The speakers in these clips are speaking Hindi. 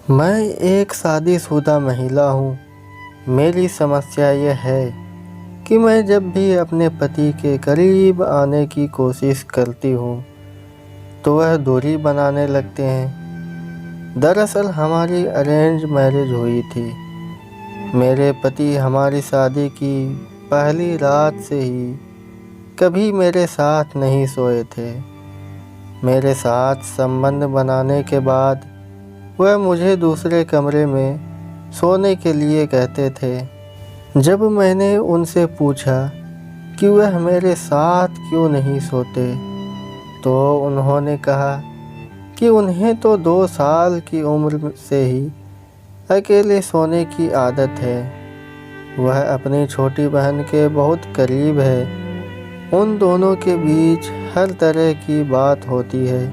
मैं एक शादीशुदा महिला हूँ। मेरी समस्या यह है कि मैं जब भी अपने पति के करीब आने की कोशिश करती हूँ तो वह दूरी बनाने लगते हैं। दरअसल हमारी अरेंज मैरिज हुई थी। मेरे पति हमारी शादी की पहली रात से ही कभी मेरे साथ नहीं सोए थे। मेरे साथ संबंध बनाने के बाद वह मुझे दूसरे कमरे में सोने के लिए कहते थे। जब मैंने उनसे पूछा कि वह मेरे साथ क्यों नहीं सोते तो उन्होंने कहा कि उन्हें तो 2 साल की उम्र से ही अकेले सोने की आदत है। वह अपनी छोटी बहन के बहुत करीब है। उन दोनों के बीच हर तरह की बात होती है।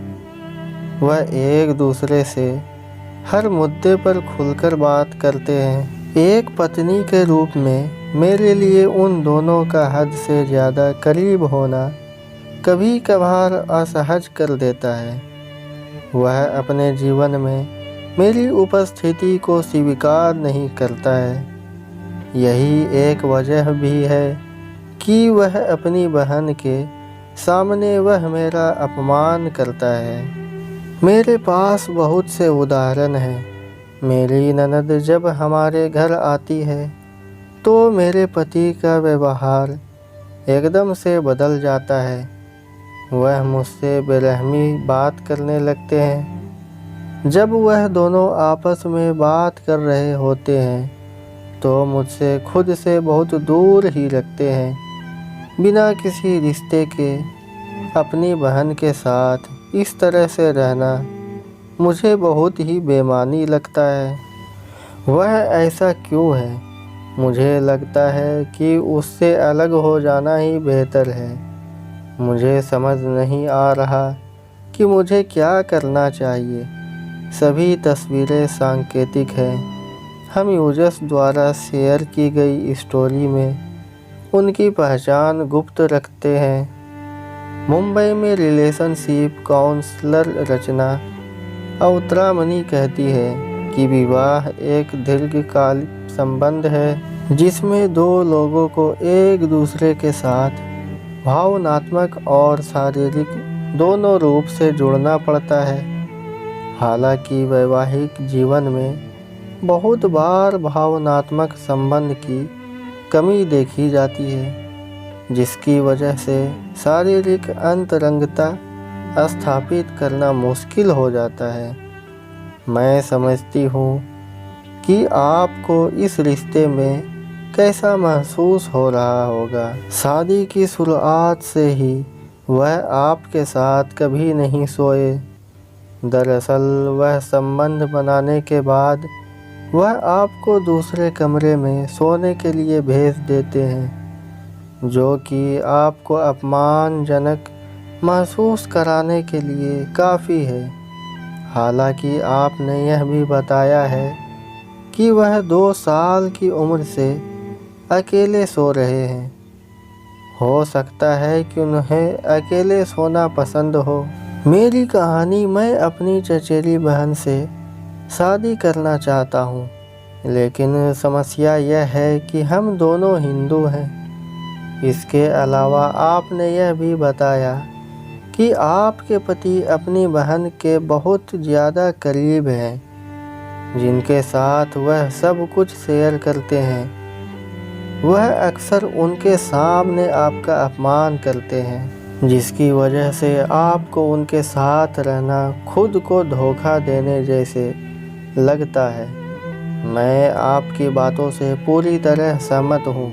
वह एक दूसरे से हर मुद्दे पर खुलकर बात करते हैं। एक पत्नी के रूप में मेरे लिए उन दोनों का हद से ज़्यादा करीब होना कभी कभार असहज कर देता है। वह अपने जीवन में मेरी उपस्थिति को स्वीकार नहीं करता है। यही एक वजह भी है कि वह अपनी बहन के सामने वह मेरा अपमान करता है। मेरे पास बहुत से उदाहरण हैं। मेरी ननद जब हमारे घर आती है तो मेरे पति का व्यवहार एकदम से बदल जाता है। वह मुझसे बेरहमी बात करने लगते हैं। जब वह दोनों आपस में बात कर रहे होते हैं तो मुझसे खुद से बहुत दूर ही रखते हैं। बिना किसी रिश्ते के अपनी बहन के साथ इस तरह से रहना मुझे बहुत ही बेईमानी लगता है। वह ऐसा क्यों है? मुझे लगता है कि उससे अलग हो जाना ही बेहतर है। मुझे समझ नहीं आ रहा कि मुझे क्या करना चाहिए। सभी तस्वीरें सांकेतिक हैं। हम यूजर्स द्वारा शेयर की गई स्टोरी में उनकी पहचान गुप्त रखते हैं। मुंबई में रिलेशनशिप काउंसलर रचना अवतरामनी कहती है कि विवाह एक दीर्घकालिक संबंध है जिसमें 2 लोगों को एक दूसरे के साथ भावनात्मक और शारीरिक दोनों रूप से जुड़ना पड़ता है। हालांकि वैवाहिक जीवन में बहुत बार भावनात्मक संबंध की कमी देखी जाती है, जिसकी वजह से शारीरिक अंतरंगता स्थापित करना मुश्किल हो जाता है। मैं समझती हूँ कि आपको इस रिश्ते में कैसा महसूस हो रहा होगा। शादी की शुरुआत से ही वह आपके साथ कभी नहीं सोए। दरअसल वह संबंध बनाने के बाद वह आपको दूसरे कमरे में सोने के लिए भेज देते हैं, जो कि आपको अपमानजनक महसूस कराने के लिए काफ़ी है। हालांकि आपने यह भी बताया है कि वह 2 साल की उम्र से अकेले सो रहे हैं। हो सकता है कि उन्हें अकेले सोना पसंद हो। मेरी कहानी, मैं अपनी चचेरी बहन से शादी करना चाहता हूँ, लेकिन समस्या यह है कि हम दोनों हिंदू हैं। इसके अलावा आपने यह भी बताया कि आपके पति अपनी बहन के बहुत ज़्यादा करीब हैं, जिनके साथ वह सब कुछ शेयर करते हैं। वह अक्सर उनके सामने आपका अपमान करते हैं, जिसकी वजह से आपको उनके साथ रहना खुद को धोखा देने जैसे लगता है। मैं आपकी बातों से पूरी तरह सहमत हूँ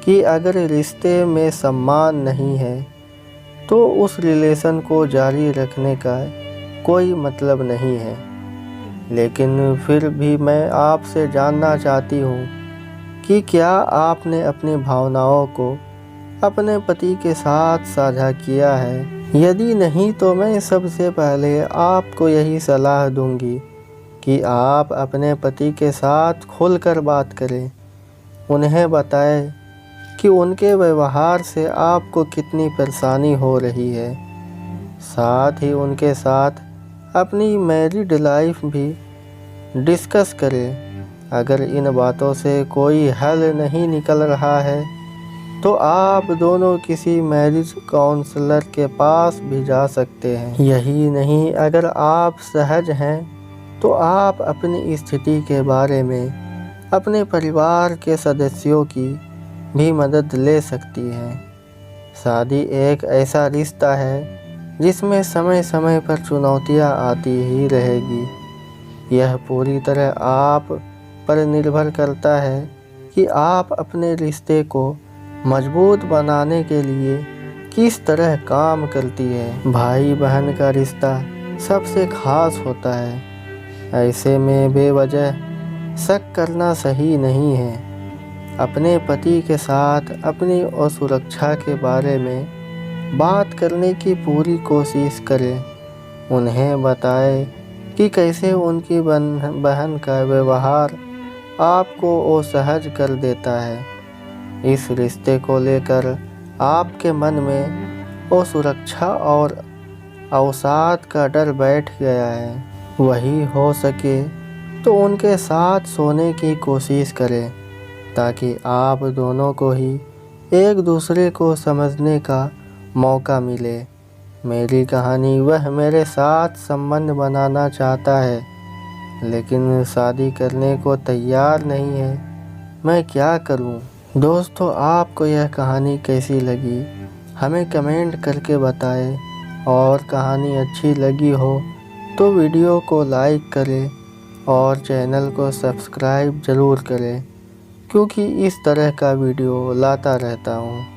कि अगर रिश्ते में सम्मान नहीं है तो उस रिलेशन को जारी रखने का कोई मतलब नहीं है। लेकिन फिर भी मैं आपसे जानना चाहती हूँ कि क्या आपने अपनी भावनाओं को अपने पति के साथ साझा किया है? यदि नहीं तो मैं सबसे पहले आपको यही सलाह दूंगी कि आप अपने पति के साथ खुलकर बात करें। उन्हें बताएं कि उनके व्यवहार से आपको कितनी परेशानी हो रही है। साथ ही उनके साथ अपनी मैरिड लाइफ भी डिस्कस करें। अगर इन बातों से कोई हल नहीं निकल रहा है तो आप दोनों किसी मैरिज काउंसलर के पास भी जा सकते हैं। यही नहीं, अगर आप सहज हैं तो आप अपनी स्थिति के बारे में अपने परिवार के सदस्यों की भी मदद ले सकती हैं। शादी एक ऐसा रिश्ता है जिसमें समय समय पर चुनौतियां आती ही रहेगी। यह पूरी तरह आप पर निर्भर करता है कि आप अपने रिश्ते को मजबूत बनाने के लिए किस तरह काम करती है। भाई बहन का रिश्ता सबसे खास होता है, ऐसे में बेवजह शक करना सही नहीं है। अपने पति के साथ अपनी असुरक्षा के बारे में बात करने की पूरी कोशिश करें। उन्हें बताएं कि कैसे उनकी बहन का व्यवहार आपको असहज कर देता है। इस रिश्ते को लेकर आपके मन में असुरक्षा और अवसाद का डर बैठ गया है। वही हो सके तो उनके साथ सोने की कोशिश करें ताकि आप दोनों को ही एक दूसरे को समझने का मौका मिले। मेरी कहानी, वह मेरे साथ संबंध बनाना चाहता है लेकिन शादी करने को तैयार नहीं है, मैं क्या करूं? दोस्तों, आपको यह कहानी कैसी लगी हमें कमेंट करके बताएं और कहानी अच्छी लगी हो तो वीडियो को लाइक करें और चैनल को सब्सक्राइब ज़रूर करें, क्योंकि इस तरह का वीडियो लाता रहता हूँ।